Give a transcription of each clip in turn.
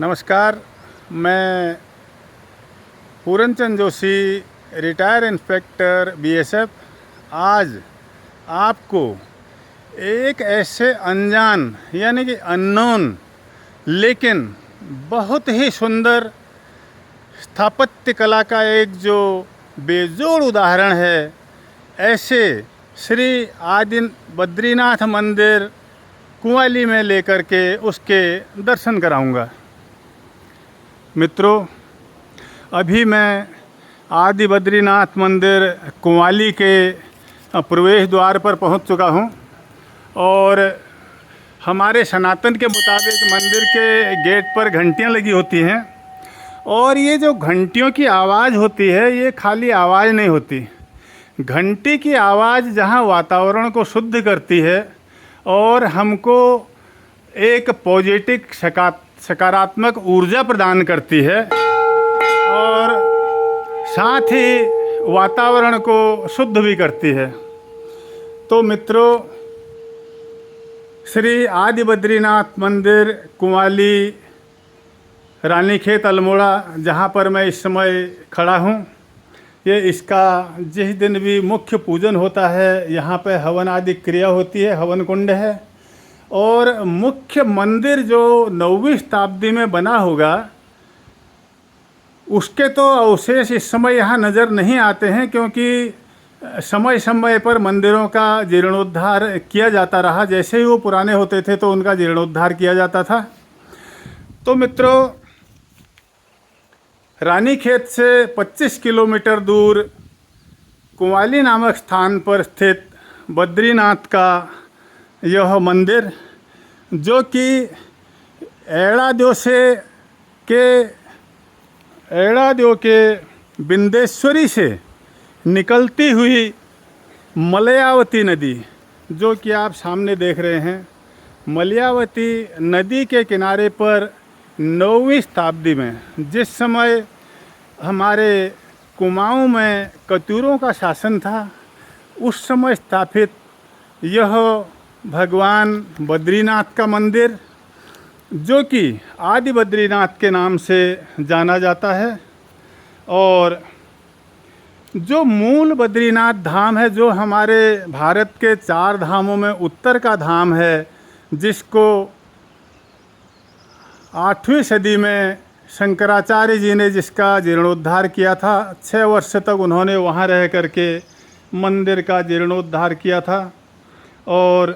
नमस्कार। मैं Puran Chand Joshi, retire inspector BSF, आज आपको एक ऐसे अनजान यानी कि अननोन लेकिन बहुत ही सुंदर स्थापत्य कला का एक जो बेजोड़ उदाहरण है, ऐसे श्री आदि बद्रीनाथ मंदिर कुंवाली में लेकर के उसके दर्शन कराऊंगा। मित्रों, अभी मैं आदि बद्रीनाथ मंदिर कुंवाली के प्रवेश द्वार पर पहुंच चुका हूं और हमारे सनातन के मुताबिक मंदिर के गेट पर घंटियां लगी होती हैं और ये जो घंटियों की आवाज़ होती है, ये खाली आवाज़ नहीं होती। घंटी की आवाज़ जहां वातावरण को शुद्ध करती है और हमको एक पॉजिटिव सकारात्मक ऊर्जा प्रदान करती है और साथ ही वातावरण को शुद्ध भी करती है। तो मित्रों, श्री आदि बद्रीनाथ मंदिर कुंवाली रानीखेत अल्मोड़ा, जहाँ पर मैं इस समय खड़ा हूँ, ये इसका जिस दिन भी मुख्य पूजन होता है, यहाँ पे हवन आदि क्रिया होती है, हवन कुंड है। और मुख्य मंदिर जो 9वीं शताब्दी में बना होगा, उसके तो अवशेष इस समय यहाँ नज़र नहीं आते हैं, क्योंकि समय समय पर मंदिरों का जीर्णोद्धार किया जाता रहा। जैसे ही वो पुराने होते थे तो उनका जीर्णोद्धार किया जाता था। तो मित्रों, रानीखेत से 25 किलोमीटर दूर कुंवाली नामक स्थान पर स्थित बद्रीनाथ का यह मंदिर, जो कि एड़ाद्यो के बिंदेश्वरी से निकलती हुई मलयावती नदी, जो कि आप सामने देख रहे हैं, मलयावती नदी के किनारे पर 9वीं शताब्दी में, जिस समय हमारे कुमाऊं में कतूरों का शासन था, उस समय स्थापित यह भगवान बद्रीनाथ का मंदिर, जो कि आदि बद्रीनाथ के नाम से जाना जाता है। और जो मूल बद्रीनाथ धाम है, जो हमारे भारत के 4 धामों में उत्तर का धाम है, जिसको 8वीं सदी में शंकराचार्य जी ने जिसका जीर्णोद्धार किया था, 6 वर्ष तक उन्होंने वहाँ रह करके मंदिर का जीर्णोद्धार किया था। और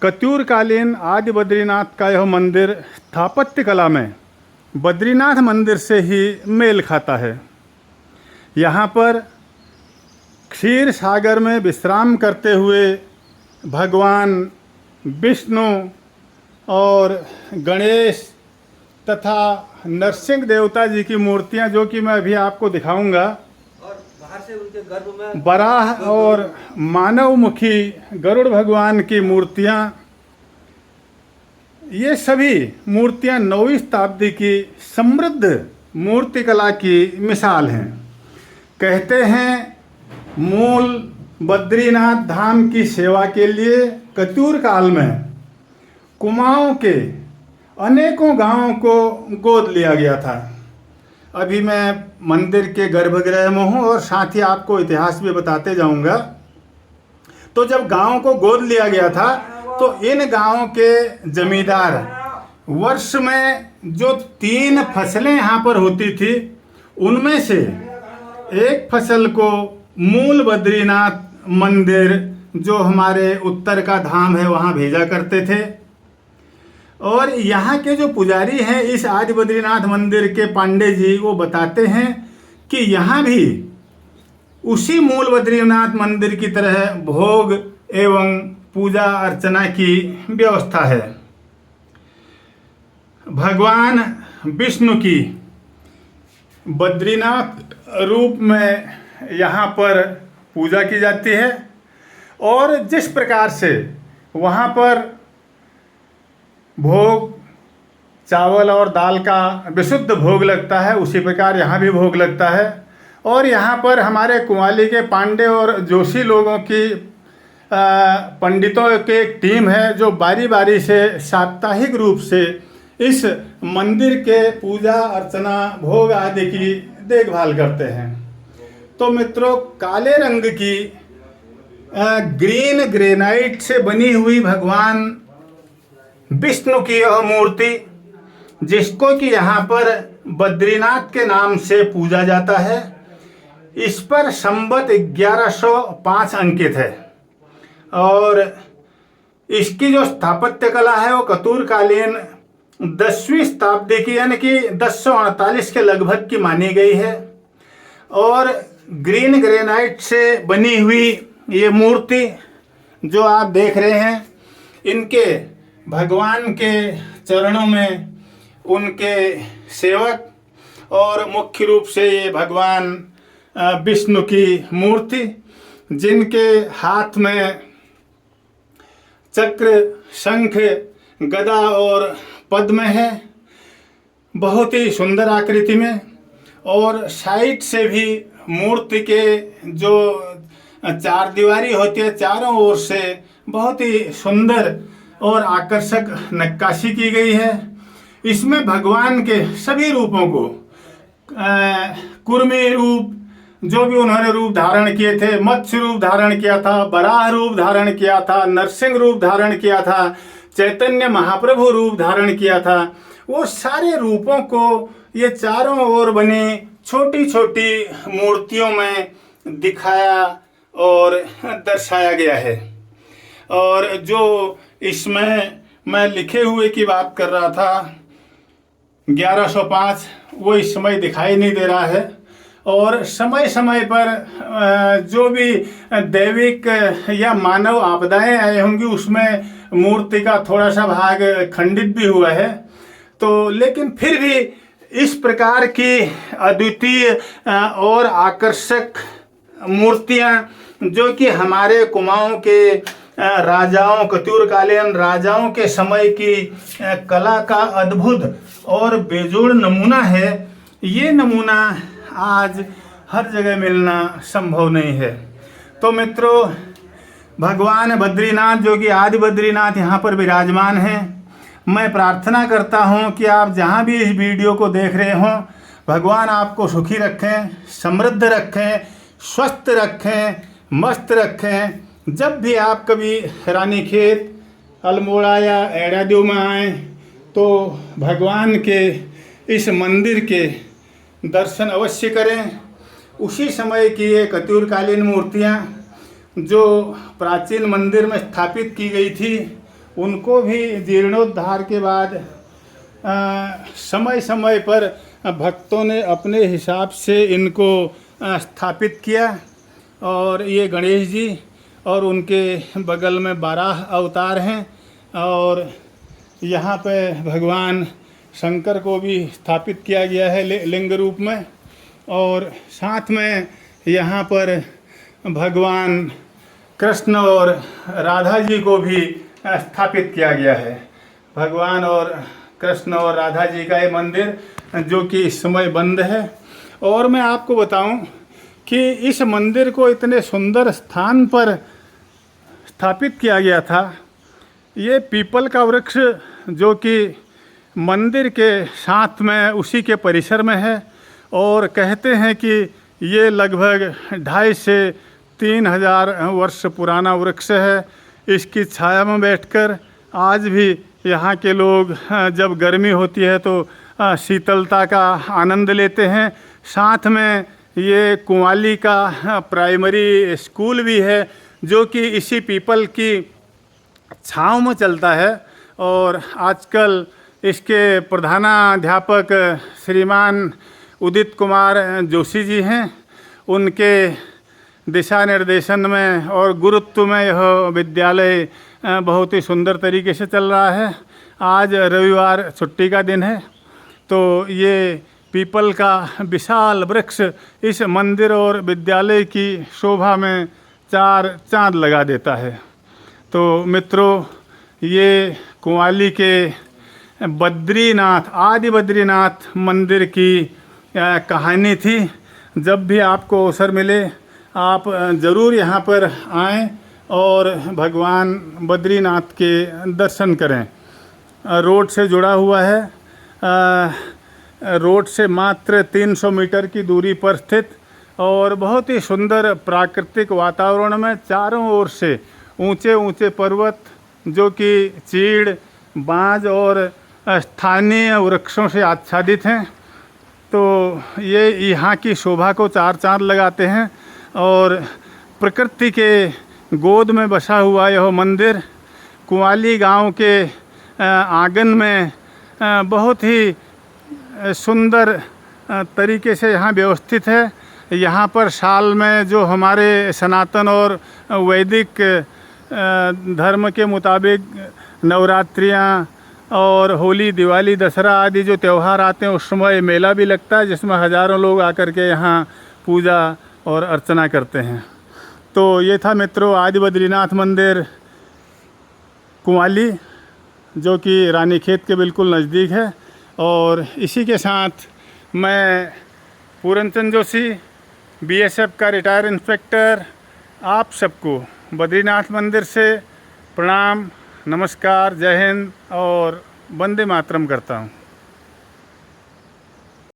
कत्यूरकालीन आदि बद्रीनाथ का यह मंदिर स्थापत्य कला में बद्रीनाथ मंदिर से ही मेल खाता है। यहाँ पर क्षीर सागर में विश्राम करते हुए भगवान विष्णु और गणेश तथा नरसिंह देवता जी की मूर्तियाँ, जो कि मैं अभी आपको दिखाऊंगा, बाहर से उनके गर्भ में बराह और मानवमुखी गरुड़ भगवान की मूर्तियाँ, ये सभी मूर्तियाँ 9वीं शताब्दी की समृद्ध मूर्तिकला की मिसाल हैं। कहते हैं, मूल बद्रीनाथ धाम की सेवा के लिए कतूर काल में कुमाऊं के अनेकों गांवों को गोद लिया गया था। अभी मैं मंदिर के गर्भगृह में हूँ और साथ ही आपको इतिहास भी बताते जाऊँगा। तो जब गांव को गोद लिया गया था, तो इन गांवों के जमींदार वर्ष में जो 3 फसलें यहाँ पर होती थी, उनमें से एक फसल को मूल बद्रीनाथ मंदिर, जो हमारे उत्तर का धाम है, वहाँ भेजा करते थे। और यहाँ के जो पुजारी हैं इस आदि बद्रीनाथ मंदिर के, पांडे जी, वो बताते हैं कि यहाँ भी उसी मूल बद्रीनाथ मंदिर की तरह भोग एवं पूजा अर्चना की व्यवस्था है। भगवान विष्णु की बद्रीनाथ रूप में यहाँ पर पूजा की जाती है और जिस प्रकार से वहाँ पर भोग चावल और दाल का विशुद्ध भोग लगता है, उसी प्रकार यहाँ भी भोग लगता है। और यहाँ पर हमारे कुंवाली के पांडे और जोशी लोगों की पंडितों की एक टीम है, जो बारी बारी से साप्ताहिक रूप से इस मंदिर के पूजा अर्चना भोग आदि की देखभाल करते हैं। तो मित्रों, काले रंग की ग्रीन ग्रेनाइट से बनी हुई भगवान विष्णु की यह मूर्ति, जिसको कि यहाँ पर बद्रीनाथ के नाम से पूजा जाता है, इस पर संवत 1105 अंकित है और इसकी जो स्थापत्य कला है वो कतूरकालीन 10वीं शताब्दी की यानी कि 1048 के लगभग की मानी गई है। और ग्रीन ग्रेनाइट से बनी हुई ये मूर्ति जो आप देख रहे हैं, इनके भगवान के चरणों में उनके सेवक और मुख्य रूप से ये भगवान विष्णु की मूर्ति, जिनके हाथ में चक्र, शंख, गदा और पद्म है, बहुत ही सुंदर आकृति में। और साइड से भी मूर्ति के जो चार दीवारी होती है, चारों ओर से बहुत ही सुंदर और आकर्षक नक्काशी की गई है। इसमें भगवान के सभी रूपों को, कुर्मी रूप, जो भी उन्होंने रूप धारण किए थे, मत्स्य रूप धारण किया था, बराह रूप धारण किया था, नरसिंह रूप धारण किया था, चैतन्य महाप्रभु रूप धारण किया था, वो सारे रूपों को ये चारों ओर बनी छोटी छोटी मूर्तियों में दिखाया और दर्शाया गया है। और जो इसमें मैं लिखे हुए की बात कर रहा था 1105, वो इस समय दिखाई नहीं दे रहा है। और समय समय पर जो भी दैविक या मानव आपदाएं आई होंगी, उसमें मूर्ति का थोड़ा सा भाग खंडित भी हुआ है। तो लेकिन फिर भी इस प्रकार की अद्वितीय और आकर्षक मूर्तियां जो कि हमारे कुमाऊं के राजाओं, कतूरकालीन राजाओं के समय की कला का अद्भुत और बेजोड़ नमूना है, ये नमूना आज हर जगह मिलना संभव नहीं है। तो मित्रों, भगवान बद्रीनाथ जो कि आदि बद्रीनाथ यहाँ पर विराजमान हैं, मैं प्रार्थना करता हूँ कि आप जहाँ भी इस वीडियो को देख रहे हों, भगवान आपको सुखी रखें, समृद्ध रखें, स्वस्थ रखें, मस्त रखें। जब भी आप कभी रानीखेत, अल्मोड़ा या एड़ादेव में आएँ तो भगवान के इस मंदिर के दर्शन अवश्य करें। उसी समय की ये कतूरकालीन मूर्तियाँ जो प्राचीन मंदिर में स्थापित की गई थी, उनको भी जीर्णोद्धार के बाद समय समय पर भक्तों ने अपने हिसाब से इनको स्थापित किया। और ये गणेश जी और उनके बगल में 12 अवतार हैं और यहाँ पे भगवान शंकर को भी स्थापित किया गया है लिंग रूप में। और साथ में यहाँ पर भगवान कृष्ण और राधा जी को भी स्थापित किया गया है। भगवान और कृष्ण और राधा जी का ये मंदिर जो कि इस समय बंद है। और मैं आपको बताऊं कि इस मंदिर को इतने सुंदर स्थान पर स्थापित किया गया था। ये पीपल का वृक्ष जो कि मंदिर के साथ में उसी के परिसर में है और कहते हैं कि ये लगभग 2.5 से 3 हज़ार वर्ष पुराना वृक्ष है। इसकी छाया में बैठकर आज भी यहाँ के लोग जब गर्मी होती है तो शीतलता का आनंद लेते हैं। साथ में ये कुंवाली का प्राइमरी स्कूल भी है जो कि इसी पीपल की छाँव में चलता है। और आजकल इसके प्रधानाध्यापक श्रीमान उदित कुमार जोशी जी हैं। उनके दिशा निर्देशन में और गुरुत्व में यह विद्यालय बहुत ही सुंदर तरीके से चल रहा है। आज रविवार छुट्टी का दिन है तो ये पीपल का विशाल वृक्ष इस मंदिर और विद्यालय की शोभा में 4 चांद लगा देता है। तो मित्रों, ये कुंवाली के बद्रीनाथ, आदि बद्रीनाथ मंदिर की कहानी थी। जब भी आपको अवसर मिले आप ज़रूर यहाँ पर आएँ और भगवान बद्रीनाथ के दर्शन करें। रोड से जुड़ा हुआ है। रोड से मात्र 300 मीटर की दूरी पर स्थित और बहुत ही सुंदर प्राकृतिक वातावरण में चारों ओर से ऊंचे ऊंचे पर्वत जो कि चीड़, बांज और स्थानीय वृक्षों से आच्छादित हैं। तो ये यहाँ की शोभा को चार चांद लगाते हैं। और प्रकृति के गोद में बसा हुआ यह मंदिर कुंवाली गांव के आंगन में बहुत ही सुंदर तरीके से यहाँ व्यवस्थित है। यहाँ पर साल में जो हमारे सनातन और वैदिक धर्म के मुताबिक नवरात्रियाँ और होली, दिवाली, दशहरा आदि जो त्यौहार आते हैं उस समय मेला भी लगता है, जिसमें हज़ारों लोग आकर के यहाँ पूजा और अर्चना करते हैं। तो ये था मित्रों आदि बद्रीनाथ मंदिर कुंवाली, जो कि रानीखेत के बिल्कुल नज़दीक है। और इसी के साथ मैं पूरनचंद जोशी, बीएसएफ का रिटायर इंस्पेक्टर, आप सबको बद्रीनाथ मंदिर से प्रणाम, नमस्कार, जय हिंद और वंदे मातरम करता हूँ।